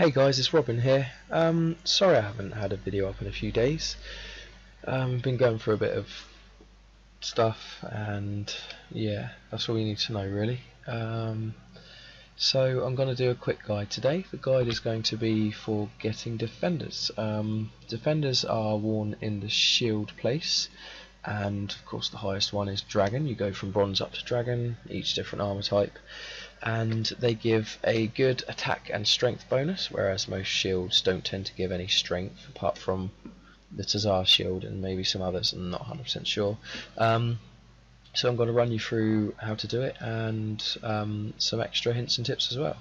Hey guys, it's Robin here. Sorry I haven't had a video up in a few days. Been going through a bit of stuff, and yeah, that's all you need to know really. So I'm going to do a quick guide today. The guide is going to be for getting defenders. Defenders are worn in the shield place, and of course the highest one is dragon. You go from bronze up to dragon, each different armor type, and they give a good attack and strength bonus, whereas most shields don't tend to give any strength apart from the Tazar shield and maybe some others. I'm not 100% sure. So I'm going to run you through how to do it and some extra hints and tips as well.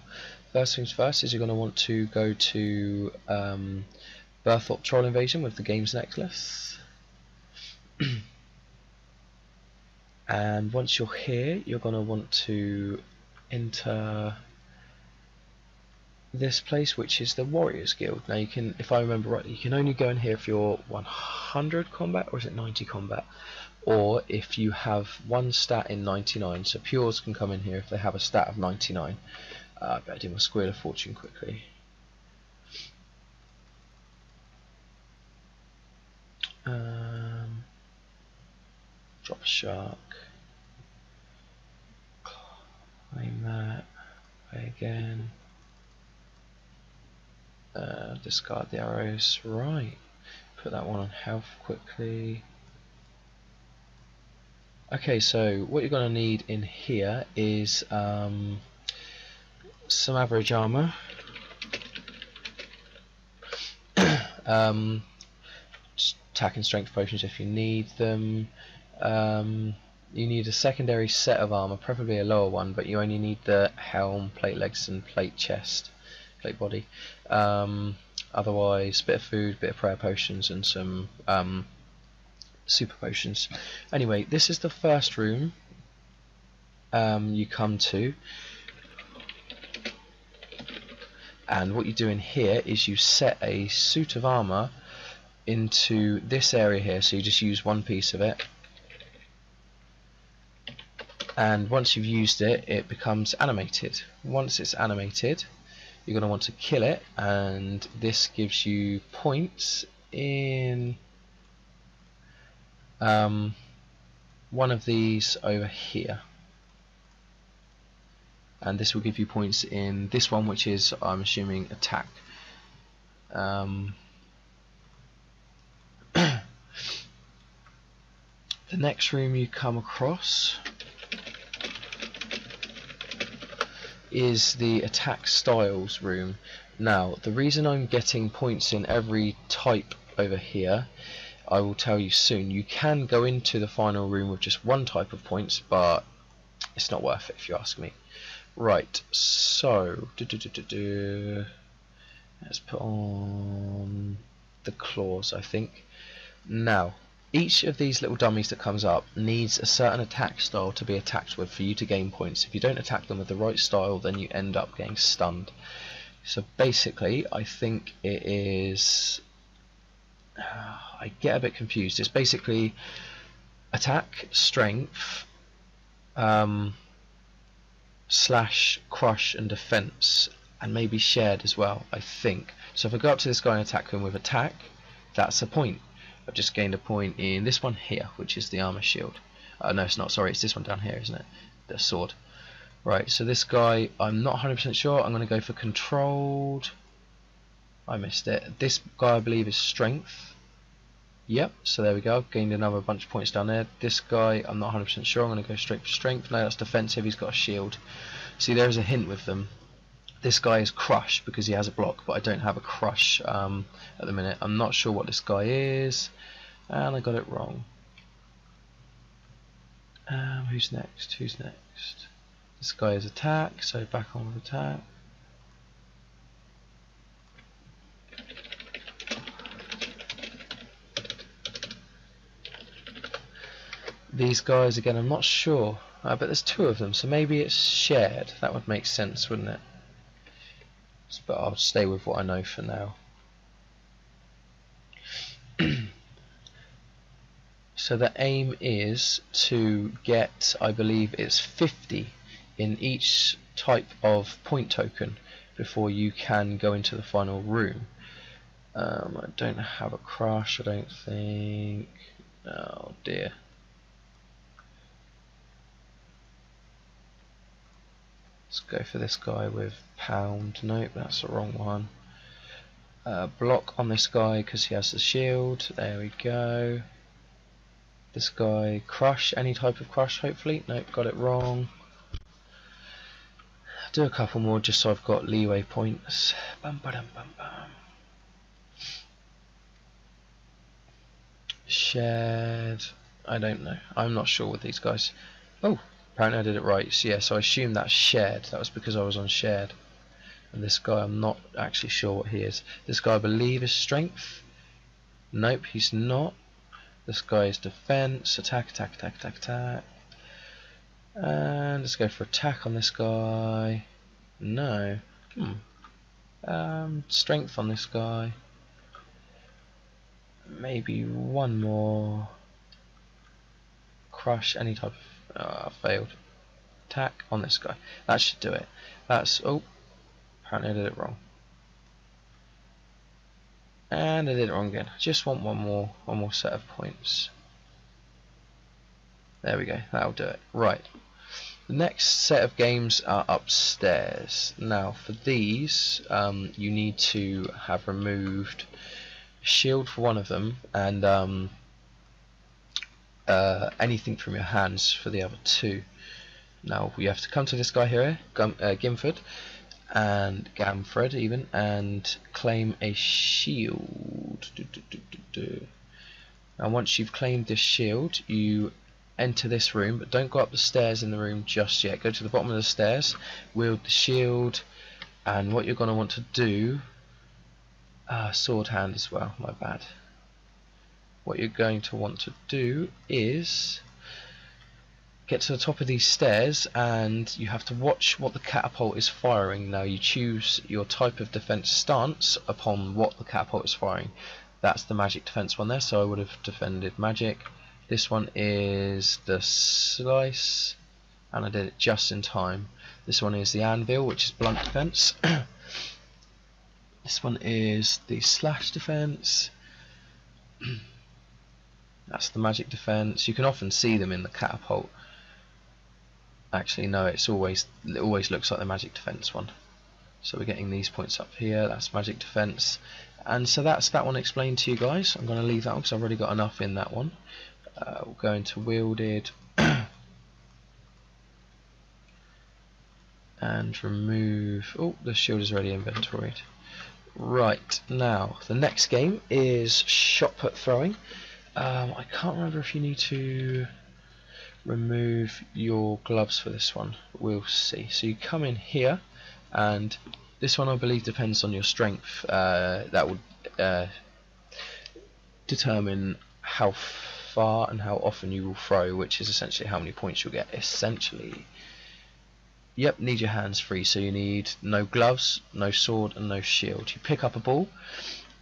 First things first is you're going to want to go to Berthorpe Troll Invasion with the Games Necklace. And once you're here, you're going to want to enter this place, which is the Warriors Guild. Now you can, if I remember right, you can only go in here if you're 100 combat, or is it 90 combat, or if you have one stat in 99. So pures can come in here if they have a stat of 99. I better do my Square of Fortune quickly. Drop a shark. Claim that. Play again. Discard the arrows. Right. Put that one on health quickly. Okay, so what you're going to need in here is some average armor. Attack and strength potions if you need them. You need a secondary set of armor, preferably a lower one, but you only need the helm, plate legs and plate chest, plate body. Otherwise, bit of food, bit of prayer potions and some super potions. Anyway, this is the first room you come to, and what you do in here is you set a suit of armor into this area here, so you just use one piece of it, and once you've used it, it becomes animated. Once it's animated, you're going to want to kill it, and this gives you points in one of these over here, and this will give you points in this one, which is, I'm assuming, attack. The next room you come across is the attack styles room. Now, the reason I'm getting points in every type over here, I will tell you soon. You can go into the final room with just one type of points, but it's not worth it if you ask me. Right, so let's put on the claws, I think. Now, each of these little dummies that comes up needs a certain attack style to be attacked with for you to gain points. If you don't attack them with the right style, then you end up getting stunned. So basically, I think it is... I get a bit confused. It's basically attack, strength, slash, crush and defense, and maybe shared as well, I think. So if I go up to this guy and attack him with attack, that's a point. I've just gained a point in this one here, which is the armor shield. No, it's not, sorry, it's this one down here, isn't it? The sword. Right, so this guy, I'm not 100% sure. I'm going to go for controlled. I missed it. This guy, I believe, is strength. Yep, so there we go. Gained another bunch of points down there. This guy, I'm not 100% sure. I'm going to go straight for strength. No, that's defensive. He's got a shield. See, there's a hint with them. This guy is crush because he has a block, but I don't have a crush at the minute. I'm not sure what this guy is, and I got it wrong. Who's next? Who's next? This guy is attack, so back on with attack. These guys again, I'm not sure, but there's two of them, so maybe it's shared. That would make sense, wouldn't it? But I'll stay with what I know for now. So the aim is to get, I believe it's 50 in each type of point token. before you can go into the final room. I don't have a crush, I don't think. Oh dear. Let's go for this guy with pound. Nope, that's the wrong one. Block on this guy because he has the shield. There we go. This guy, crush, any type of crush hopefully. Nope, got it wrong. Do a couple more just so I've got leeway points. Bum, ba-dum, bum, bum. Shared. I don't know. I'm not sure with these guys. Oh, apparently I did it right. So yeah, so I assume that's shared. That was because I was on shared. And this guy, I'm not actually sure what he is. This guy I believe is strength. Nope, he's not. This guy is defense. Attack, attack, attack, attack, attack. And let's go for attack on this guy. No. Strength on this guy. Maybe one more. Crush, any type of failed. Attack on this guy. That should do it. That's, oh, apparently I did it wrong. And I did it wrong again. I just want one more set of points. There we go. That'll do it. Right. The next set of games are upstairs. Now for these, you need to have removed a shield for one of them, and anything from your hands for the other two. Now we have to come to this guy here, Gimford, and Gamfred even, and claim a shield. Now once you've claimed this shield, you enter this room, but don't go up the stairs in the room just yet. Go to the bottom of the stairs, wield the shield, and what you're going to want to do, sword hand as well, my bad. What you're going to want to do is get to the top of these stairs, and you have to watch what the catapult is firing. Now you choose your type of defense stance upon what the catapult is firing. That's the magic defense one there, so I would have defended magic. This one is the slice, and I did it just in time. This one is the anvil, which is blunt defense. This one is the slash defense. That's the magic defense. You can often see them in the catapult. Actually, no, it always looks like the magic defense one. So we're getting these points up here. That's magic defense, and so that's that one explained to you guys. I'm going to leave that one because I've already got enough in that one. We'll go into wielded and remove. Oh, the shield is already inventoried. Right, now the next game is shot put throwing. I can't remember if you need to remove your gloves for this one. We'll see. So you come in here, and this one I believe depends on your strength. That would determine how far and how often you will throw, which is essentially how many points you'll get. Essentially, yep, need your hands free, so you need no gloves, no sword, and no shield. You pick up a ball,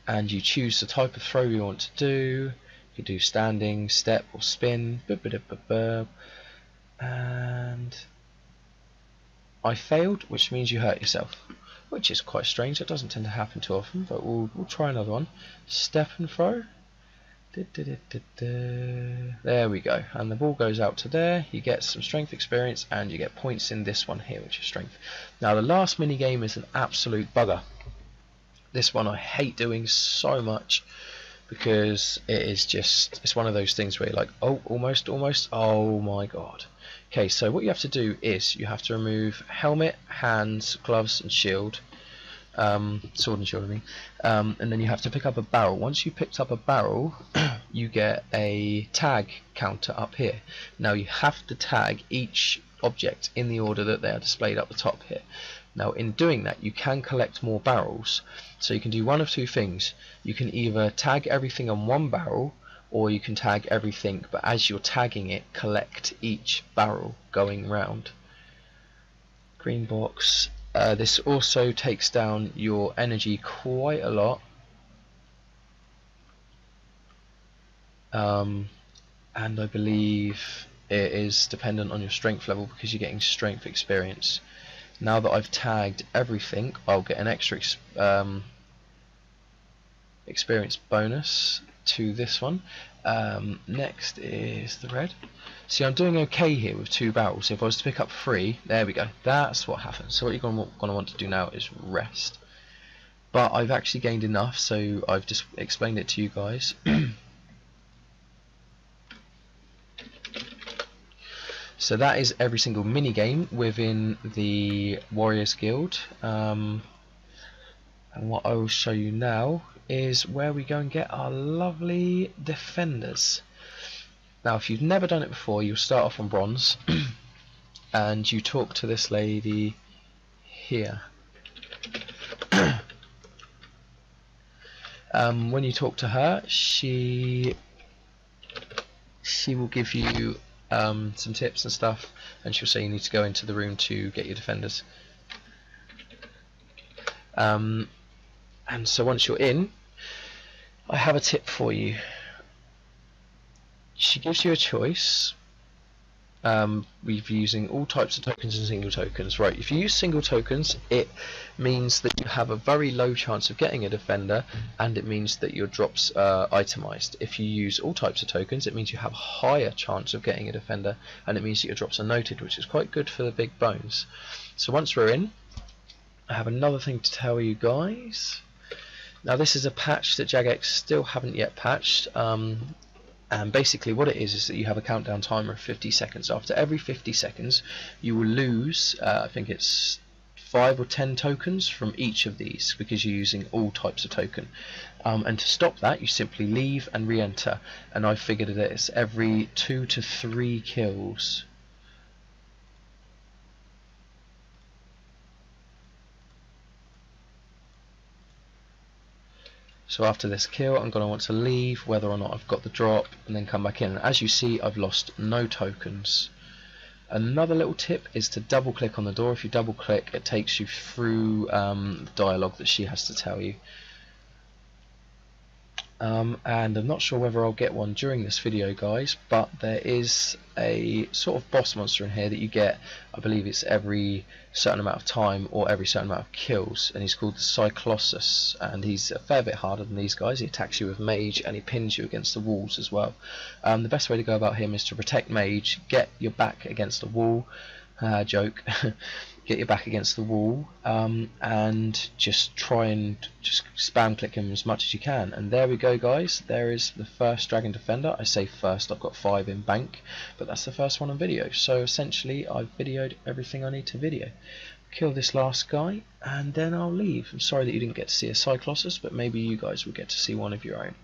and you choose the type of throw you want to do. You can do standing, step, or spin. And I failed, which means you hurt yourself, which is quite strange. It doesn't tend to happen too often, but we'll try another one. Step and throw. There we go, and the ball goes out to there. You get some strength experience, and you get points in this one here, which is strength. Now the last mini game is an absolute bugger. This one I hate doing so much because it's one of those things where you're like, oh, almost, oh my god. Okay, so what you have to do is you have to remove helmet, hands, gloves, and shield. Sword and shield, I mean. And then you have to pick up a barrel. Once you've picked up a barrel, you get a tag counter up here. Now you have to tag each object in the order that they are displayed up the top here. Now in doing that, you can collect more barrels. So you can do one of two things. You can either tag everything on one barrel, or you can tag everything, but as you're tagging it, collect each barrel going round. Green box. This also takes down your energy quite a lot, and I believe it is dependent on your strength level because you're getting strength experience. Now that I've tagged everything, I'll get an extra experience bonus to this one. Next is the red. See, I'm doing okay here with 2 barrels. If I was to pick up 3, there we go. That's what happens. So what you're going to want to do now is rest. But I've actually gained enough, so I've just explained it to you guys. So that is every single mini game within the Warriors Guild. And what I will show you now is where we go and get our lovely defenders. Now, if you've never done it before, you'll start off on bronze, and you talk to this lady here. When you talk to her, she will give you some tips and stuff, and she'll say you need to go into the room to get your defenders. And so once you're in, I have a tip for you. She gives you a choice. We're using all types of tokens and single tokens. Right, if you use single tokens, it means that you have a very low chance of getting a defender, and it means that your drops are itemized. If you use all types of tokens, it means you have a higher chance of getting a defender, and it means that your drops are noted, which is quite good for the big bones. So once we're in, I have another thing to tell you guys. Now this is a patch that Jagex still haven't yet patched. And basically what it is that you have a countdown timer of 50 seconds. After every 50 seconds you will lose, I think it's 5 or 10 tokens from each of these, because you're using all types of token. And to stop that, you simply leave and re-enter, and I figured that it's every 2 to 3 kills. So after this kill, I'm going to want to leave, whether or not I've got the drop, and then come back in. And as you see, I've lost no tokens. Another little tip is to double click on the door. If you double click, it takes you through the dialogue that she has to tell you. And I'm not sure whether I'll get one during this video, guys, but there is a sort of boss monster in here that you get, I believe it's every certain amount of time or every certain amount of kills, and he's called the Cyclossus, and he's a fair bit harder than these guys. He attacks you with mage and he pins you against the walls as well. The best way to go about him is to protect mage, get your back against the wall, joke, get your back against the wall, and just try and just spam click him as much as you can. And there we go, guys. There is the first dragon defender. I say first, I've got 5 in bank, but that's the first one on video. So essentially I've videoed everything I need to video. Kill this last guy and then I'll leave. I'm sorry that you didn't get to see a Cyclossus, but maybe you guys will get to see one of your own.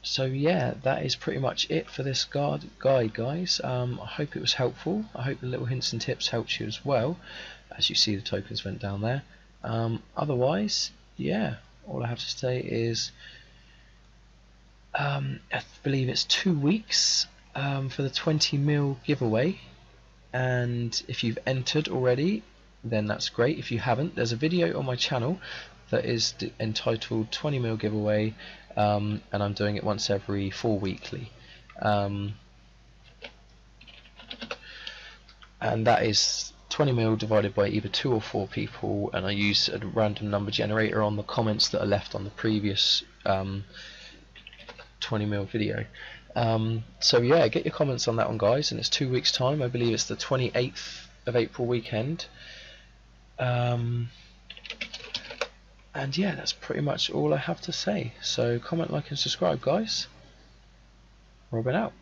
So yeah, that is pretty much it for this guide, guys. I hope it was helpful. I hope the little hints and tips helped you as well. As you see, the tokens went down there. Otherwise, yeah, all I have to say is I believe it's 2 weeks for the 20 mil giveaway, and if you've entered already, then that's great. If you haven't, there's a video on my channel that is entitled 20 mil giveaway, and I'm doing it once every 4 weekly, and that is 20 mil divided by either 2 or 4 people, and I use a random number generator on the comments that are left on the previous 20 mil video. So yeah, get your comments on that one, guys, and it's 2 weeks time. I believe it's the 28th of April weekend. And yeah, that's pretty much all I have to say. So comment, like and subscribe, guys. Robin out.